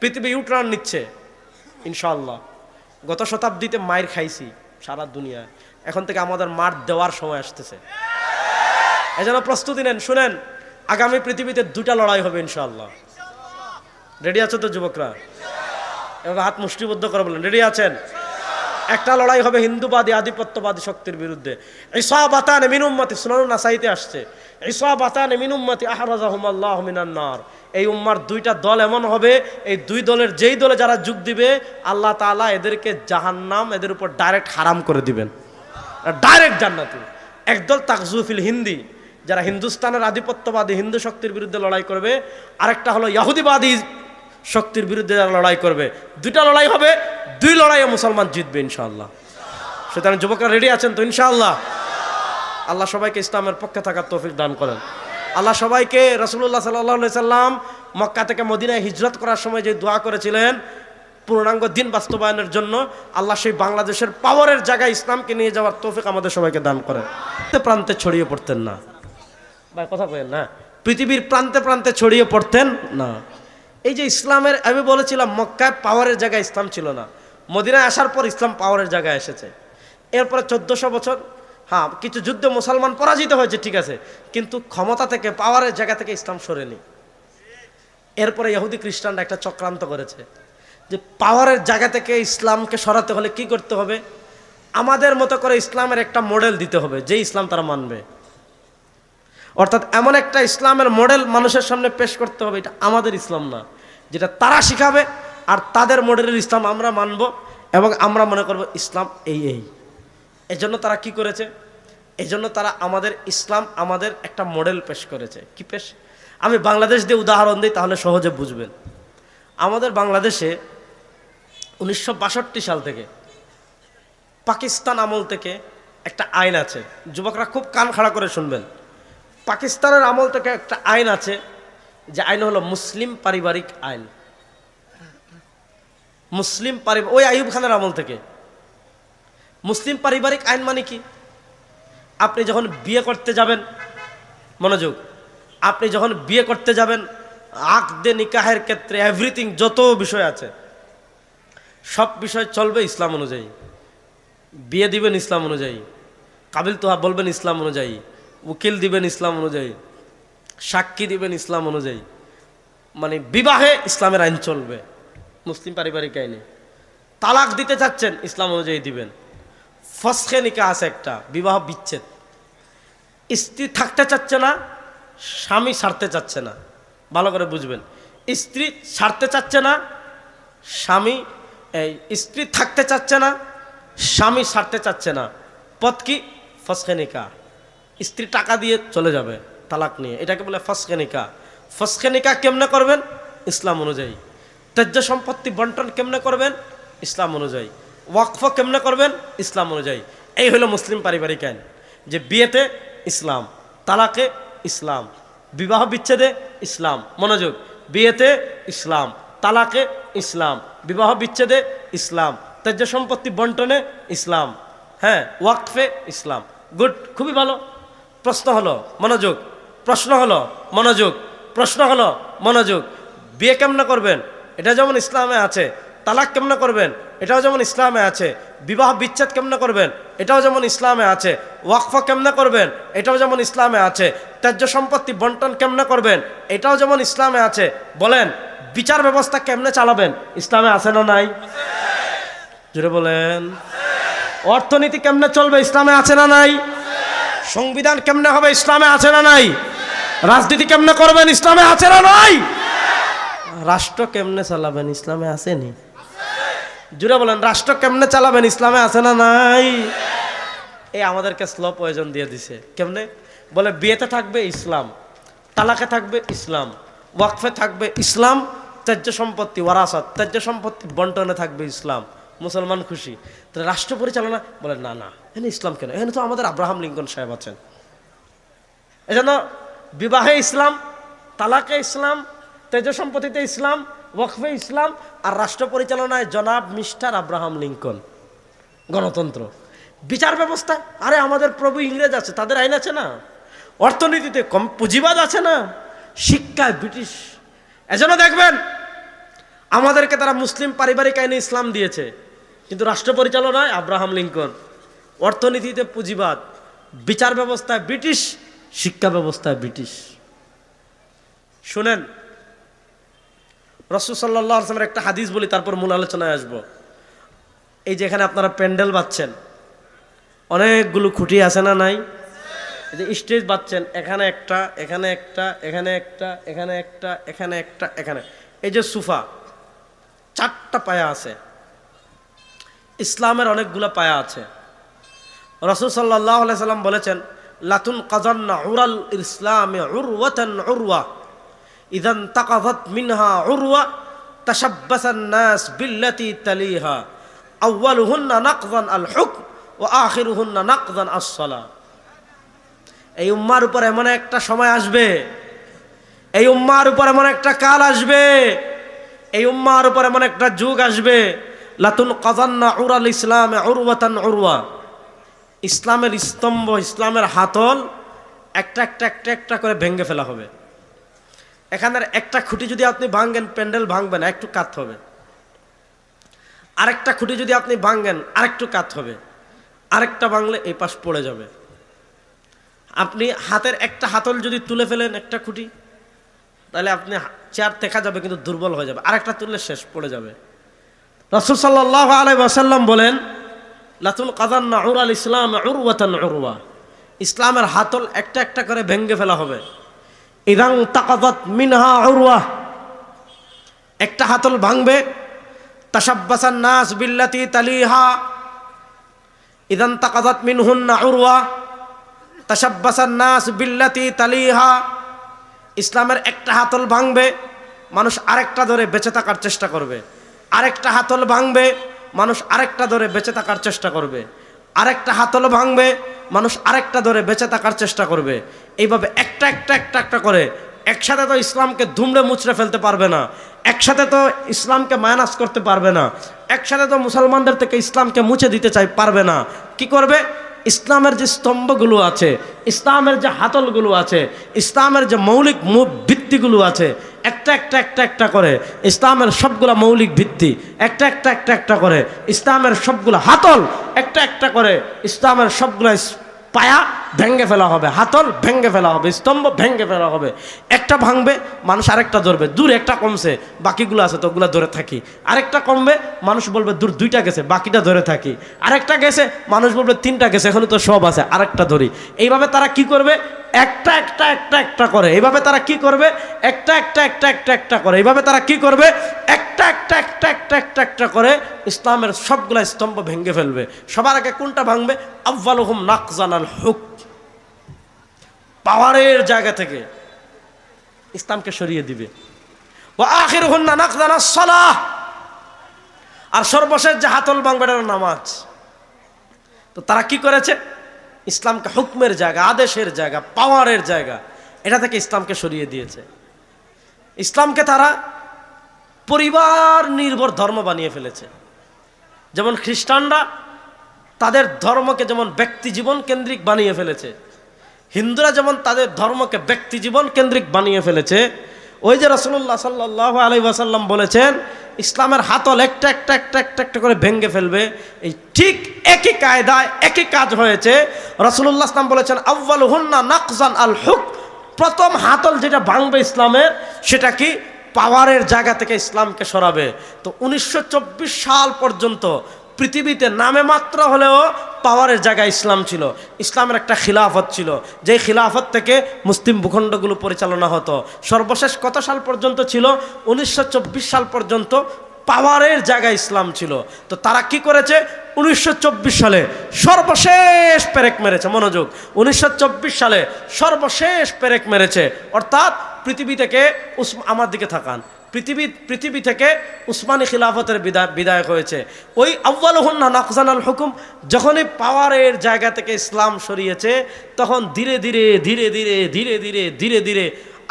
পৃথিবী ইউটার্ন নিচ্ছে ইনশাআল্লাহ। গত শতাব্দীতে মায়ের খাইছি সারা দুনিয়ায়, এখন থেকে আমাদের মার দেওয়ার সময় আসতেছে। এজন্য প্রস্তুতি নেন। শুনেন, আগামী পৃথিবীতে দুটা লড়াই হবে ইনশাআল্লাহ। রেডি আছো তো যুবকরা? এবার হাত মুষ্টিবদ্ধ করে বলেন, রেডি আছেন? একটা লড়াই হবে হিন্দুবাদী আধিপত্যবাদী শক্তির বিরুদ্ধে। ইসাবাতান মিন উম্মতি, সুনানুন নাসাইতে আসছে, ইসাবাতান মিন উম্মতি আহরাজাহুমাল্লাহু মিনান নার। এই উম্মার দুইটা দল এমন হবে, এই দুই দলের যেই দলে যারা যোগ দিবে আল্লাহ তাআলা এদেরকে জাহান্নাম এদের উপর ডাইরেক্ট হারাম করে দিবেন, ডাইরেক্ট জান্নাতে। একদল তাকজুফিল হিন্দি, যারা হিন্দুস্তানের আধিপত্যবাদী হিন্দু শক্তির বিরুদ্ধে লড়াই করবে, আরেকটা হলো ইহুদিবাদী শক্তির বিরুদ্ধে যারা লড়াই করবে। দুইটা লড়াই হবে, দুই লড়াইয়ে মুসলমান জিতবে ইনশাআল্লাহ। সুতরাং যুবকরা রেডি আছেন তো ইনশাআল্লাহ? আল্লাহ সবাইকে ইসলামের পক্ষে থাকার তৌফিক দান করেন। আল্লাহ সবাইকে, রাসূলুল্লাহ সাল্লাল্লাহু আলাইহি সাল্লাম মক্কা থেকে মদিনায় হিজরত করার সময় যে দোয়া করেছিলেন পূর্ণাঙ্গ দিন বাস্তবায়নের জন্য, আল্লাহ সেই বাংলাদেশের পাওয়ারের জায়গায় ইসলামকে নিয়ে যাওয়ার তৌফিক আমাদের সবাইকে দান করেন। প্রান্তে ছড়িয়ে পড়তেন না ভাই, কথা বলেন না, পৃথিবীর প্রান্তে প্রান্তে ছড়িয়ে পড়তেন না। এই যে ইসলামের, আমি বলেছিলাম মক্কায় পাওয়ারের জায়গায় ইসলাম ছিল না, মদিনায় আসার পর ইসলাম পাওয়ারের জায়গায় এসেছে। এরপরে 1400 বছর, হ্যাঁ কিছু যুদ্ধে মুসলমান পরাজিত হয়েছে ঠিক আছে, কিন্তু ক্ষমতা থেকে পাওয়ারের জায়গা থেকে ইসলাম সরেনি। এরপরে ইহুদি খ্রিস্টানরা একটা চক্রান্ত করেছে যে পাওয়ারের জায়গা থেকে ইসলামকে সরাতে হলে কি করতে হবে, আমাদের মতো করে ইসলামের একটা মডেল দিতে হবে, যে ইসলাম তারা মানবে। অর্থাৎ এমন একটা ইসলামের মডেল মানুষের সামনে পেশ করতে হবে, এটা আমাদের ইসলাম না, যেটা তারা শিখাবে, আর তাদের মডেলের ইসলাম আমরা মানব এবং আমরা মনে করব ইসলাম এই। এজন্য তারা কি করেছে, এজন্য তারা আমাদের ইসলাম, আমাদের একটা মডেল পেশ করেছে। কি পেশ? আমি বাংলাদেশ দিয়ে উদাহরণ দিই তাহলে সহজে বুঝবেন। আমাদের বাংলাদেশে 1962 সাল থেকে, পাকিস্তান আমল থেকে একটা আইন আছে, যুবকরা খুব কান খাড়া করে শুনবেন। পাকিস্তানের আমল থেকে একটা আইন আছে, যে আইন হলো মুসলিম পারিবারিক আইন। মুসলিম পারিবারিক, ওই আইয়ুব খানের আমল থেকে মুসলিম পারিবারিক আইন মানে কি? আপনি যখন বিয়ে করতে যাবেন, মনোযোগ, আপনি যখন বিয়ে করতে যাবেন, আকদে নিকাহের ক্ষেত্রে এভরিথিং, যত বিষয় আছে সব বিষয় চলবে ইসলাম অনুযায়ী। বিয়ে দিবেন ইসলাম অনুযায়ী, কাবিল তোহা বলবেন ইসলাম অনুযায়ী, উকিল দিবেন ইসলাম অনুযায়ী, সাক্ষী দিবেন ইসলাম অনুযায়ী, মানে বিবাহে ইসলামের আইন চলবে, মুসলিম পারিবারিক আইনে। তালাক দিতে চাচ্ছেন ইসলাম অনুযায়ী দিবেন। ফসখে নিকাহ আছে একটা, বিবাহ বিচ্ছেদ, স্ত্রী থাকতে চাচ্ছে না, স্বামী ছাড়তে চাচ্ছে না, ভালো করে বুঝবেন। স্ত্রী ছাড়তে চাচ্ছে না, স্বামী, স্ত্রী থাকতে চাচ্ছে না, স্বামী ছাড়তে চাচ্ছে না, পথ কি? ফসখে নিকাহ। স্ত্রী টাকা দিয়ে চলে যাবে তালাক নিয়ে, এটাকে বলে ফসখে নিকাহ। ফসখে নিকাহ কেমনে করবেন? ইসলাম অনুযায়ী। ত্যায্য সম্পত্তি বন্টন কেমনে করবেন? ইসলাম অনুযায়ী। ওয়াকফ কেমনে করবেন? ইসলাম অনুযায়ী। এই হলো মুসলিম পারিবারিক আইন, যে বিয়েতে ইসলাম, তালাকে ইসলাম, বিবাহ বিচ্ছেদে ইসলাম। মনোযোগ, বিয়েতে ইসলাম, তালাকে ইসলাম, বিবাহ বিচ্ছেদে ইসলাম, ত্যায্য সম্পত্তি বন্টনে ইসলাম, হ্যাঁ ওয়াকফে ইসলাম। গুড, খুবই ভালো। প্রশ্ন হলো মনোযোগ, প্রশ্ন হলো মনোযোগ, প্রশ্ন হলো মনোযোগ। বিয়ে কেমনে করবেন? এটা যেমন ইসলামে আছে। তালাক কেমনে করবেন? এটাও যেমন ইসলামে আছে। বিবাহ বিচ্ছেদ কেমনে করবেন? এটাও যেমন ইসলামে আছে। ওয়াকফ কেমনে করবেন? এটাও যেমন ইসলামে আছে। ত্যায্য সম্পত্তি বন্টন কেমনে করবেন? এটাও যেমন ইসলামে আছে। বলেন, বিচার ব্যবস্থা কেমনে চালাবেন? ইসলামে আছে না নাই? জোরে বলেন। অর্থনীতি কেমনে চলবে? ইসলামে আছে না নাই? সংবিধান কেমনে হবে? ইসলামে আছে না নাই? রাজনীতি কেমনে করবেন? ইসলামে আছে না নাই? রাষ্ট্র কেমনে চালাবেন? ইসলামে আসেনি? জুড়ে বলেন, রাষ্ট্র কেমনে চালাবেন? ইসলামে আছে না নাই? এই আমাদেরকে স্লো প্রয়োজন দিয়ে দিছে। কেমনে? বলে বিয়েতে থাকবে ইসলাম, তালাকে থাকবে ইসলাম, ওয়াকফে থাকবে ইসলাম, ত্যায্য সম্পত্তি ওয়ারাসাত, ত্যায্য সম্পত্তি বন্টনে থাকবে ইসলাম। মুসলমান খুশি। তাহলে রাষ্ট্র পরিচালনা? বলে না না, এখানে ইসলাম কেন? এখানে তো আমাদের আব্রাহাম লিঙ্কন সাহেব আছেন। এজন্য বিবাহে ইসলাম, তালাকে ইসলাম, ত্যায্য সম্পত্তিতে ইসলাম, ওয়াকফে ইসলাম, আর রাষ্ট্র পরিচালনায় জনাব মিস্টার আব্রাহাম লিঙ্কন। গণতন্ত্র। বিচার ব্যবস্থা, আরে আমাদের প্রভু ইংরেজ আছে, তাদের আইন আছে না। অর্থনীতিতে কম পুঁজিবাদ আছে না। শিক্ষায় ব্রিটিশ। এজন্য দেখবেন আমাদেরকে তারা মুসলিম পারিবারিক আইনে ইসলাম দিয়েছে, কিন্তু রাষ্ট্র পরিচালনায় আব্রাহাম লিঙ্কন, অর্থনীতিতে পুঁজিবাদ, বিচার ব্যবস্থায় ব্রিটিশ, শিক্ষা ব্যবস্থায় ব্রিটিশ। শুনেন, রাসূল সাল্লাল্লাহু আলাইহি ওয়াসাল্লামের একটা হাদিস বলি, তারপর মূল আলোচনায় আসবো। এই যে এখানে আপনারা প্যান্ডেল বাঁধছেন, অনেকগুলো খুঁটি আছে না নাই? এই যে স্টেজ বাঁধছেন, এখানে একটা, এখানে একটা, এখানে একটা, এখানে একটা, এখানে একটা, এখানে, এই যে সোফা, 4টা পায়া আছে। ইসলামের অনেকগুলো পায়া আছে। রাসূল সাল্লাল্লাহু আলাইহি ওয়াসাল্লাম বলেছেন, লাতুন কাযান্না উরাল ইসলামে উরওয়াতান উরওয়া, ইযান তাকাযাত মিনহা উরওয়া তাশাব্বাসান নাস বিল্লাতি তালিহা, আউয়ালুহুন্না নাকযান আল হুকম ওয়া আখিরুহুন্না নাকযান আস-সালাহ। এই উম্মার উপর এমন একটা সময় আসবে, এই উম্মার উপর এমন একটা কাল আসবে, এই উম্মার উপর এমন একটা যুগ আসবে, লাতুন কাযান্না উরাল ইসলামে উরওয়াতান উরওয়া, ইসলামের স্তম্ভ, ইসলামের হাতল একটা একটা একটা একটা করে ভেঙে ফেলা হবে। এখানের একটা খুঁটি যদি আপনি ভাঙেন, প্যান্ডেল ভাঙবে না, একটু কাত হবে। আরেকটা খুঁটি যদি আপনি ভাঙেন, আরেকটু কাত হবে। আরেকটা ভাঙলে এই পাশ পড়ে যাবে। আপনি হাতের একটা হাতল যদি তুলে ফেলেন, একটা খুঁটি, তাহলে আপনি চেয়ার দেখা যাবে কিন্তু দুর্বল হয়ে যাবে। আরেকটা তুললে শেষ, পড়ে যাবে। রাসূল সাল্লাল্লাহু আলাইহি ওয়াসাল্লাম বলেন, লাতুন কাযান্না উরাল ইসলাম উরওয়াতান উরওয়া, ইসলামের হাতল একটা একটা করে ভেঙে ফেলা হবে। ইদাং তাকাযাত মিনহা উরওয়া, একটা হাতল ভাঙবে, তাশাব্বাসান নাস বিল্লাতি তালিহা, ইদান তাকাযাত মিনহুন্না উরওয়া তাশাব্বাসান নাস বিল্লাতি তালিহা। ইসলামের একটা হাতল ভাঙবে, মানুষ আরেকটা ধরে বেঁচে থাকার চেষ্টা করবে। আরেকটা হাতল ভাঙবে, মানুষ আরেকটা ধরে বেঁচে থাকার চেষ্টা করবে। আরেকটা হাতল ভাঙবে, মানুষ আরেকটা ধরে বেঁচে থাকার চেষ্টা করবে। এইভাবে একটা একটা একটা একটা করে, একসাথে তো ইসলামকে দুমড়ে মুচড়ে ফেলতে পারবে না, একসাথে তো ইসলামকে মাইনাস করতে পারবে না, একসাথে তো মুসলমানদের থেকে ইসলামকে মুছে দিতে পারবে না। কি করবে? ইসলামের যে স্তম্ভগুলো আছে, ইসলামের যে হাতলগুলো আছে, ইসলামের যে মৌলিক ভিত্তিগুলো আছে, একটা একটা একটা একটা করে ইসলামের সবগুলা মৌলিক ভিত্তি, একটা একটা একটা একটা করে ইসলামের সবগুলা হাতল, একটা একটা করে ইসলামের সবগুলা পায়া ভেঙে ফেলা হবে, হাতল ভেঙে ফেলা হবে, স্তম্ভ ভেঙে ফেলা হবে। একটা ভাঙবে, মানুষ আরেকটা ধরবে, দূর একটা কমছে, বাকিগুলো আছে তো ওগুলো ধরে থাকি। আরেকটা কমবে, মানুষ বলবে দূর 2টা গেছে, বাকিটা ধরে থাকি। আরেকটা গেছে, মানুষ বলবে 3টা গেছে, এখনো তো সব আছে, আরেকটা ধরি। এইভাবে তারা কি করবে? একটা একটা একটা একটা করে। এইভাবে তারা কি করবে? একটা একটা একটা একটা একটা করে। এইভাবে তারা কি করবে? একটা একটা একটা একটা একটা একটা করে ইসলামের সবগুলা স্তম্ভ ভেঙে ফেলবে। সবার আগে কোনটা ভাঙবে? আউয়ালুহুম নাকযান আল হুকম, পাওয়ারের জায়গা থেকে ইসলামকে সরিয়ে দিবে। ওয়া আখিরুহুন্না নাকযান আস-সালাহ, আর সর্বশেষ যে হাতল ভাঙবে এটা নামাজ। তো তারা কি করেছে? ইসলামকে হুকমের জায়গা, আদেশের জায়গা, পাওয়ারের জায়গা, এটা থেকে ইসলামকে সরিয়ে দিয়েছে। ইসলামকে তারা পরিবার নির্ভর ধর্ম বানিয়ে ফেলেছে। যেমন খ্রিস্টানরা তাদের ধর্মকে যেমন ব্যক্তি জীবন কেন্দ্রিক বানিয়ে ফেলেছে, হিন্দুরা যেমন তাদের ধর্মকে ব্যক্তি জীবন কেন্দ্রিক বানিয়ে ফেলেছে, ওই যে রাসূলুল্লাহ সাল্লাল্লাহু আলাইহি ওয়াসাল্লাম বলেছেন ইসলামের হাতল একটা একটা একটা একটা একটা করে ভেঙে ফেলবে, এই ঠিক একই কায়দায় একই কাজ হয়েছে। রাসূলুল্লাহ সাল্লাল্লাহু আলাইহি ওয়াসাল্লাম বলেছেন আউয়ালুহুন্না নাকযান আল হুকম, প্রথম হাতল যেটা ভাঙবে ইসলামের, সেটা কি? পাওয়ারের জায়গা থেকে ইসলামকে সরাবে। তো 1924 সাল পর্যন্ত পৃথিবীতে নামে মাত্র হলেও পাওয়ারের জায়গায় ইসলাম ছিল। ইসলামের একটা খিলাফত ছিল, যেই খিলাফত থেকে মুসলিম ভূখণ্ডগুলো পরিচালনা হতো। সর্বশেষ কত সাল পর্যন্ত ছিল? 1924 সাল পর্যন্ত পাওয়ারের জায়গায় ইসলাম ছিল। তো তারা কি করেছে? 1924 সালে সর্বশেষ পেরেক মেরেছে। মনোযোগ, 1924 সালে সর্বশেষ পেরেক মেরেছে। অর্থাৎ পৃথিবী থেকে আমার দিকে থাকান, পৃথিবী থেকে উসমানী খিলাফতের বিদায় হয়েছে। ওই আউয়ালুহুন্না নাকযান আল হুকুম, যখনই পাওয়ারের জায়গা থেকে ইসলাম সরিয়েছে, তখন ধীরে ধীরে ধীরে ধীরে ধীরে ধীরে ধীরে ধীরে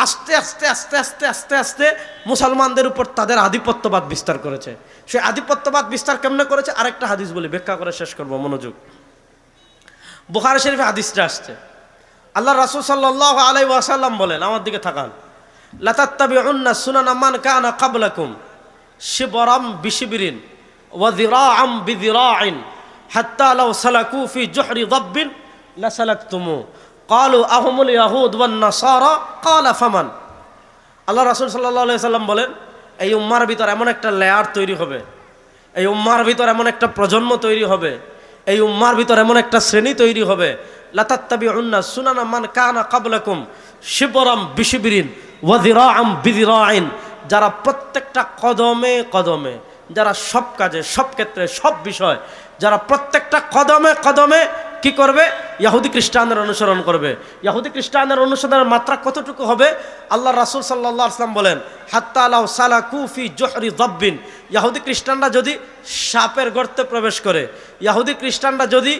আস্তে আস্তে আস্তে আস্তে আস্তে আস্তে মুসলমানদের উপর তাদের আধিপত্যবাদ বিস্তার করেছে। সেই আধিপত্যবাদ বিস্তার কেমনে করেছে? আরেকটা হাদিস বলি, ব্যাখ্যা করে শেষ করবো। মনোযোগ, বুখারী শরীফে হাদিসটা আসছে। আল্লাহ রাসূল সাল্লাল্লাহু আলাইহি ওয়াসাল্লাম বলেন, আমার দিকে তাকান, লা তাত্তাবিউন্না সুনানা মান কানা ক্বাবলাকুম, শিবরাম বিশিবিরিন ওয়া যিরাআম বিযিরাইন হাত্তা লাউ সালাকু ফি জুহরি দাব্বিন লাসালাকতুমু ক্বালু আহুমুল ইয়াহুদ ওয়ান নাসারা ক্বালা ফামান। আল্লাহ রাসূল সাল্লাল্লাহু আলাইহি সাল্লাম বলেন, এই উম্মার ভিতর এমন একটা লেয়ার তৈরি হবে, এই উম্মার ভিতর এমন একটা প্রজন্ম তৈরি হবে, এই উম্মার ভিতর এমন একটা শ্রেণী তৈরি হবে, লাতাত্তাবিউন্না সুনানা মান কানা ক্বাবলাকুম শিবরাম বিশিবরিন ওয়া যিরাআম বিযিরাইন, যারা প্রত্যেকটা কদমে কদমে, যারা সব কাজে সব ক্ষেত্রে সব বিষয়, যারা প্রত্যেকটা কদমে কদমে কি করবে? ইহুদি খ্রিস্টানদের অনুসরণ করবে। ইহুদি খ্রিস্টানদের অনুসরণের মাত্রা কতটুকু হবে? আল্লাহ রাসূল সাল্লাল্লাহু আলাইহি ওয়াসাল্লাম বলেন, হাত্তা লাউ সালাকু ফি জুহরি দাব্বিন, ইহুদি খ্রিস্টানরা যদি সাপের গর্তে প্রবেশ করে, ইহুদি খ্রিস্টানরা যদি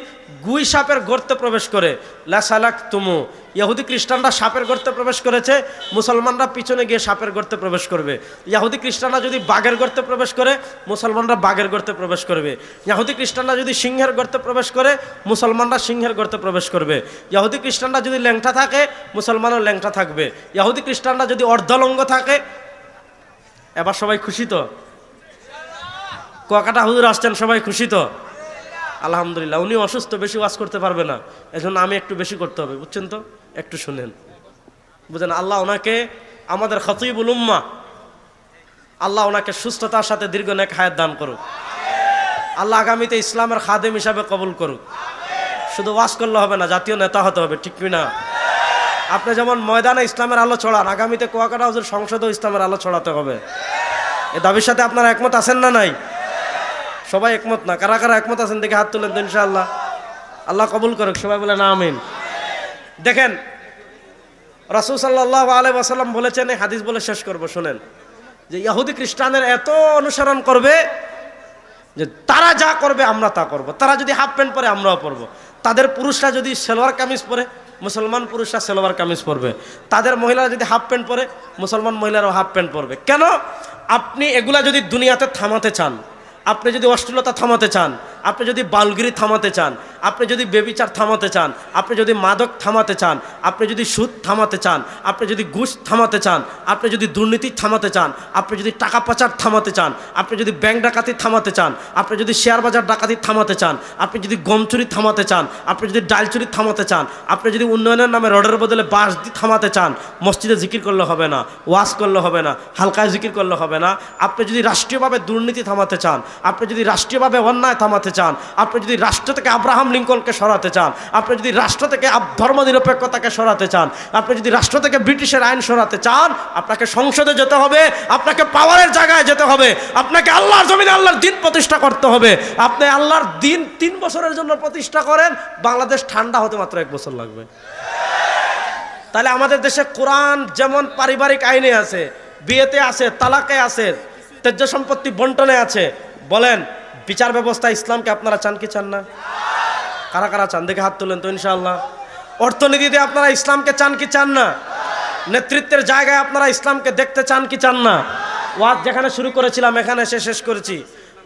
গুই সাপের গর্তে প্রবেশ করে, লা সালাকতুমু, ইহুদি খ্রিস্টানরা সাপের গর্তে প্রবেশ করেছে, মুসলমানরা পিছনে গিয়ে সাপের গর্তে প্রবেশ করবে। ইহুদি খ্রিস্টানরা যদি বাঘের গর্তে প্রবেশ করে, মুসলমানরা বাঘের গর্তে প্রবেশ করবে। ইহুদি খ্রিস্টানরা যদি সিংহের গর্তে প্রবেশ করে, মুসলমানরা সিংহের গর্তে প্রবেশ করবে। ইহুদি খ্রিস্টানরা যদি ল্যাংটা থাকে, মুসলমানও ল্যাংটা থাকবে। ইহুদি খ্রিস্টানরা যদি অর্ধলঙ্গ থাকে, এবার সবাই খুশি তো? কুয়াকাটা হুজুর আসছেন, সবাই খুশি তো? আলহামদুলিল্লাহ। উনি অসুস্থ, বেশি ওয়াজ করতে পারবে না, এজন্য আমি একটু বেশি করতে হবে, বুঝছেন তো? একটু শুনেন, বুঝেন। আল্লাহ ওনাকে, আমাদের খতীবুল উম্মাহ, আল্লাহ ওনাকে সুস্থতার সাথে দীর্ঘ নেক হায়াত দান করুক। আল্লাহ আগামীতে ইসলামের খাদেম হিসাবে কবুল করুক। শুধু ওয়াজ করলে হবে না, জাতীয় নেতা হতে হবে, ঠিক না? আপনি যেমন ময়দানে ইসলামের আলো ছড়ান, আগামীতে কুয়াকাটা হুজুর সংসদেও ইসলামের আলো ছড়াতে হবে। এ দাবির সাথে আপনারা একমত আছেন না? নাই? সবাই একমত না? কারা কারা একমত আছেন দেখে হাত তুলেন তো, ইনশাআল্লাহ। আল্লাহ কবুল করুক, সবাই বলেন আমিন। দেখেন, রাসূল সাল্লাল্লাহু আলাইহি ওয়াসাল্লাম বলেছেন, এই হাদিস বলে শেষ করব, শুনেন, যে ইহুদি খ্রিস্টানের এত অনুসরণ করবে যে তারা যা করবে আমরা তা করব। তারা যদি হাফ প্যান্ট পরে আমরাও পরবো। তাদের পুরুষরা যদি সালোয়ার কামিজ পরে, মুসলমান পুরুষরা সালোয়ার কামিজ পরবে। তাদের মহিলারা যদি হাফ প্যান্ট পরে, মুসলমান মহিলারাও হাফ প্যান্ট পরবে। কেন? আপনি এগুলা যদি দুনিয়াতে থামাতে চান, আপনি যদি অশ্লীলতা থামাতে চান, আপনি যদি বালগিরি থামাতে চান, আপনি যদি বেবিচার থামাতে চান, আপনি যদি মাদক থামাতে চান, আপনি যদি সুদ থামাতে চান, আপনি যদি ঘুষ থামাতে চান, আপনি যদি দুর্নীতি থামাতে চান, আপনি যদি টাকা পাচার থামাতে চান, আপনি যদি ব্যাংক ডাকাতি থামাতে চান, আপনি যদি শেয়ার বাজার ডাকাতি থামাতে চান, আপনি যদি গম চুরি থামাতে চান, আপনি যদি ডাল চুরি থামাতে চান, আপনি যদি উন্নয়নের নামে রডের বদলে বাঁশ দিয়ে থামাতে চান, মসজিদে জিকির করলে হবে না, ওয়াজ করলে হবে না, হালকায় জিকির করলে হবে না। আপনি যদি রাষ্ট্রীয়ভাবে দুর্নীতি থামাতে চান, আপনি যদি রাষ্ট্রীয়ভাবে অন্যায় থামাতে চান, আপনি যদি রাষ্ট্র থেকে আব্রাহাম লিঙ্কনকে সরাতে চান, আপনি যদি রাষ্ট্র থেকে ধর্মনিরপেক্ষতাকে সরাতে চান, আপনি যদি রাষ্ট্র থেকে ব্রিটিশের আইন সরাতে চান, আপনাকে সংসদে যেতে হবে, আপনাকে পাওয়ারের জায়গায় যেতে হবে, আপনাকে আল্লাহর জমিনে আল্লাহর দিন প্রতিষ্ঠা করতে হবে। আপনি আল্লাহর দিন 3 বছরের জন্য প্রতিষ্ঠা করেন, বাংলাদেশ ঠান্ডা হতে মাত্র 1 বছর লাগবে। তাহলে আমাদের দেশে কোরআন যেমন পারিবারিক আইনে আছে, বিয়েতে আছে, তালাকে আছে, তেজ্য সম্পত্তি বন্টনে আছে, বলেন বিচার ব্যবস্থা ইসলামকে আপনারা চান কি চান না? কারা কারা চান দেখে হাত তুলেন তো, ইনশাআল্লাহ। অর্থনীতিতে আপনারা ইসলামকে চান কি চান না? নেতৃত্বের জায়গায় আপনারা ইসলামকে দেখতে চান কি চান না? ওয়াজ যেখানে শুরু করেছিলাম এখানে এসে শেষ করেছি।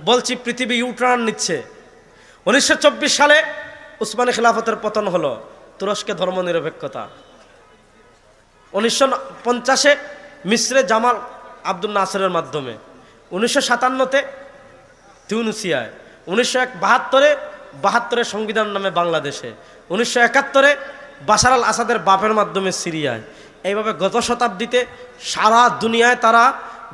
বলছি পৃথিবী ইউটার্ন নিচ্ছে। 1924 সালে উসমানী খিলাফতের পতন হলো, তুরস্কে ধর্মনিরপেক্ষতা। 1950-এ মিসরে জামাল আব্দুল নাসেরের মাধ্যমে, 1957-তে তিউনিসিয়ায়, 1972-এ সংবিধান নামে বাংলাদেশে, 1971-এ বাশার আল আসাদের বাপের মাধ্যমে সিরিয়ায়। এইভাবে গত শতাব্দীতে সারা দুনিয়ায় তারা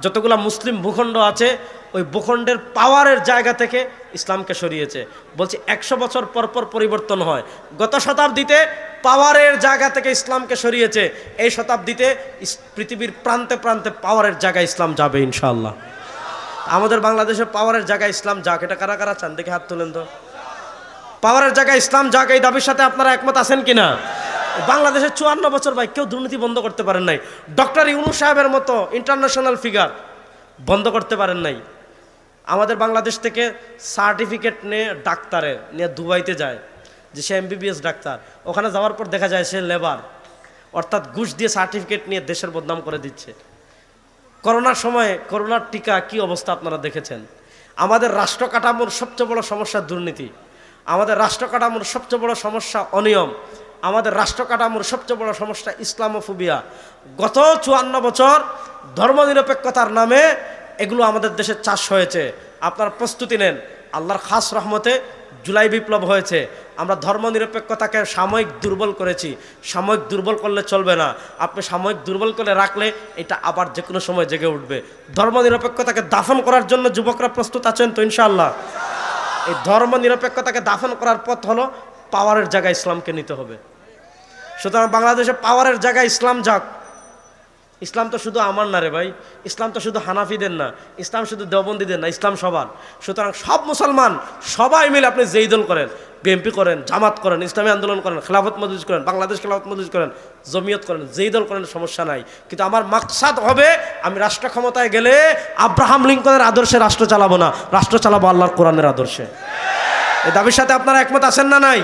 যতগুলো মুসলিম ভূখণ্ড আছে, ওই ভূখণ্ডের পাওয়ারের জায়গা থেকে ইসলামকে সরিয়েছে। বলছি 100 বছর পর পর পরিবর্তন হয়। গত শতাব্দীতে পাওয়ারের জায়গা থেকে ইসলামকে সরিয়েছে, এই শতাব্দীতে পৃথিবীর প্রান্তে প্রান্তে পাওয়ারের জায়গায় ইসলাম যাবে ইনশাআল্লাহ। আমাদের বাংলাদেশে পাওয়ারের জায়গায় ইসলাম যাক, এটা কারা কারা চান দেখে হাত তুলেন তো। পাওয়ারের জায়গায় ইসলাম যাক, এই দাবির সাথে আপনারা একমত আছেন কিনা? বাংলাদেশে 54 বছর ভাই কেউ দুর্নীতি বন্ধ করতে পারেন নাই। ডক্টর ইউনূস সাহেবের মতো ইন্টারন্যাশনাল ফিগার বন্ধ করতে পারেন নাই। আমাদের বাংলাদেশ থেকে সার্টিফিকেট নিয়ে ডাক্তারের নিয়ে দুবাইতে যায়, যে সে MBBS ডাক্তার, ওখানে যাওয়ার পর দেখা যায় সে লেবার, অর্থাৎ ঘুষ দিয়ে সার্টিফিকেট নিয়ে দেশের বদনাম করে দিচ্ছে। করোনার সময় করোনার টিকা কি অবস্থা আপনারা দেখেছেন। আমাদের রাষ্ট্র কাঠামোর সবচেয়ে বড় সমস্যা দুর্নীতি, আমাদের রাষ্ট্র কাঠামোর সবচেয়ে বড় সমস্যা অনিয়ম, আমাদের রাষ্ট্র কাঠামোর সবচেয়ে বড় সমস্যা ইসলামোফোবিয়া। গত 54 বছর ধর্মনিরপেক্ষতার নামে এগুলো আমাদের দেশে চাষ হয়েছে। আপনারা প্রস্তুতি নেন, আল্লাহর খাস রহমতে জুলাই বিপ্লব হয়েছে। আমরা ধর্মনিরপেক্ষতাকে সাময়িক দুর্বল করেছি। সাময়িক দুর্বল করলে চলবে না। আপনি সাময়িক দুর্বল করে রাখলে এটা আবার যে কোনো সময় জেগে উঠবে। ধর্মনিরপেক্ষতাকে দাফন করার জন্য যুবকরা প্রস্তুত আছেন তো ইনশাআল্লাহ? এই ধর্মনিরপেক্ষতাকে দাফন করার পথ হলো পাওয়ারের জায়গায় ইসলামকে নিতে হবে। সুতরাং বাংলাদেশে পাওয়ারের জায়গায় ইসলাম যাক। ইসলাম তো শুধু আমার না রে ভাই, ইসলাম তো শুধু হানাফিদের না, ইসলাম শুধু দেওবন্দীদের না, ইসলাম সবার। সুতরাং সব মুসলমান সবাই মিলে আপনি যেই দল করেন, বিএনপি করেন, জামাত করেন, ইসলামী আন্দোলন করেন, খেলাফত মজলিস করেন, বাংলাদেশ খেলাফত মজলিস করেন, জমিয়ত করেন, যেই দল করেন সমস্যা নাই। কিন্তু আমার মাকসাদ হবে আমি রাষ্ট্র ক্ষমতায় গেলে আব্রাহাম লিঙ্কনের আদর্শে রাষ্ট্র চালাবো না, রাষ্ট্র চালাবো আল্লাহর কোরআনের আদর্শে। এই দাবির সাথে আপনারা একমত আছেন না নাই?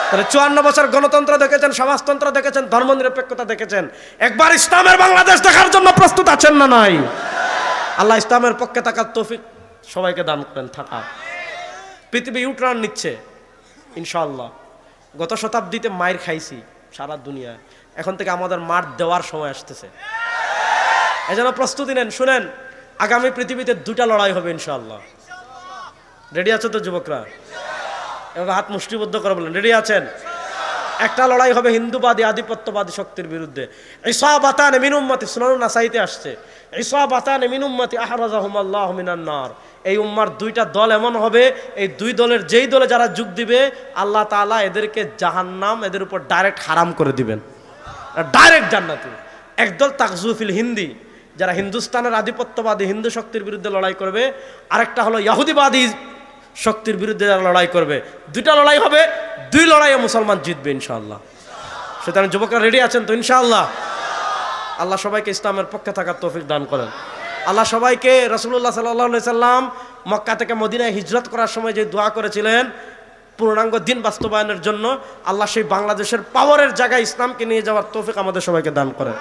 তাহলে 54 বছর গণতন্ত্র দেখেছেন, সমাজতন্ত্র দেখেছেন, ধর্মনিরপেক্ষতা দেখেছেন, একবার ইসলামের বাংলাদেশ দেখার জন্য প্রস্তুত আছেন না নাই? আল্লাহ ইসলামের পক্ষে থাকার তৌফিক সবাইকে দান করেন। থাকা পৃথিবী ইউটার্ন নিচ্ছে ইনশাআল্লাহ। গত শতাব্দীতে মায়ের খাইছি সারা দুনিয়া, এখন থেকে আমাদের মার দেওয়ার সময় আসতেছে। এজন্য প্রস্তুতি নেন। শুনেন, আগামী পৃথিবীতে 2টা লড়াই হবে ইনশাআল্লাহ। রেডি আছো তো যুবকরা? এভাবে হাত মুষ্টিবদ্ধ করে বলেন রেডি আছেন? একটা লড়াই হবে হিন্দুবাদী আধিপত্যবাদী শক্তির বিরুদ্ধে। ইসাবাতান মিন উম্মতি, সুনানুন নাসাইতে আসছে, ইসাবাতান মিন উম্মতি আহরাজাহুমাল্লাহু মিনান নার। এই উম্মার 2টা দল এমন হবে, এই 2 দলের যেই দলে যারা যোগ দিবে আল্লাহ তাআলা এদেরকে জাহান্নাম এদের উপর ডাইরেক্ট হারাম করে দিবেন, ডাইরেক্ট জান্নাতে। একদল তাকজুফিল হিন্দি, যারা হিন্দুস্তানের আধিপত্যবাদী হিন্দু শক্তির বিরুদ্ধে লড়াই করবে, আরেকটা হলো ইহুদিবাদী শক্তির বিরুদ্ধে যারা লড়াই করবে। 2টা লড়াই হবে, 2 লড়াইয়ে মুসলমান জিতবে ইনশাআল্লাহ। সুতরাং যুবকরা রেডি আছেন তো ইনশাআল্লাহ? আল্লাহ সবাইকে ইসলামের পক্ষে থাকার তৌফিক দান করেন। আল্লাহ সবাইকে, রাসূলুল্লাহ সাল্লাল্লাহু আলাইহি সাল্লাম মক্কা থেকে মদিনায় হিজরত করার সময় যে দোয়া করেছিলেন পূর্ণাঙ্গ দিন বাস্তবায়নের জন্য, আল্লাহ সেই বাংলাদেশের পাওয়ারের জায়গায় ইসলামকে নিয়ে যাওয়ার তৌফিক আমাদের সবাইকে দান করেন।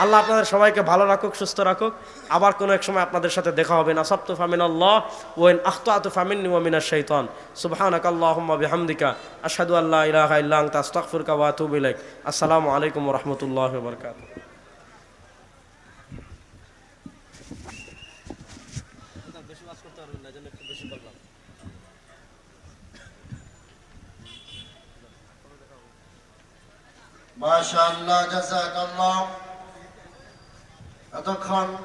আল্লাহ আপনাদের সবাইকে ভালো রাখুক, সুস্থ রাখুক। আবার কোনো এক সময় আপনাদের সাথে দেখা হবে। নাসাবতু ফামিনাল্লাহ ওয়া ইন আখতাতু ফামিন্নি ওয়া মিনাশ শাইতান। সুবহানাকাল্লাহুম্মা বিহামদিকা আশহাদু আল্লা ইলাহা ইল্লা আনতা আস্তাগফিরুকা ওয়া আতুবু ইলাইক। আসসালামু আলাইকুম ওয়া রাহমাতুল্লাহি ওয়া বারাকাতুহু। বেশি ওয়াজ করতে পারবেন না, এজন্য একটু বেশি বললাম। মাশাআল্লাহ, জাযাকাল্লাহ। এতক্ষণ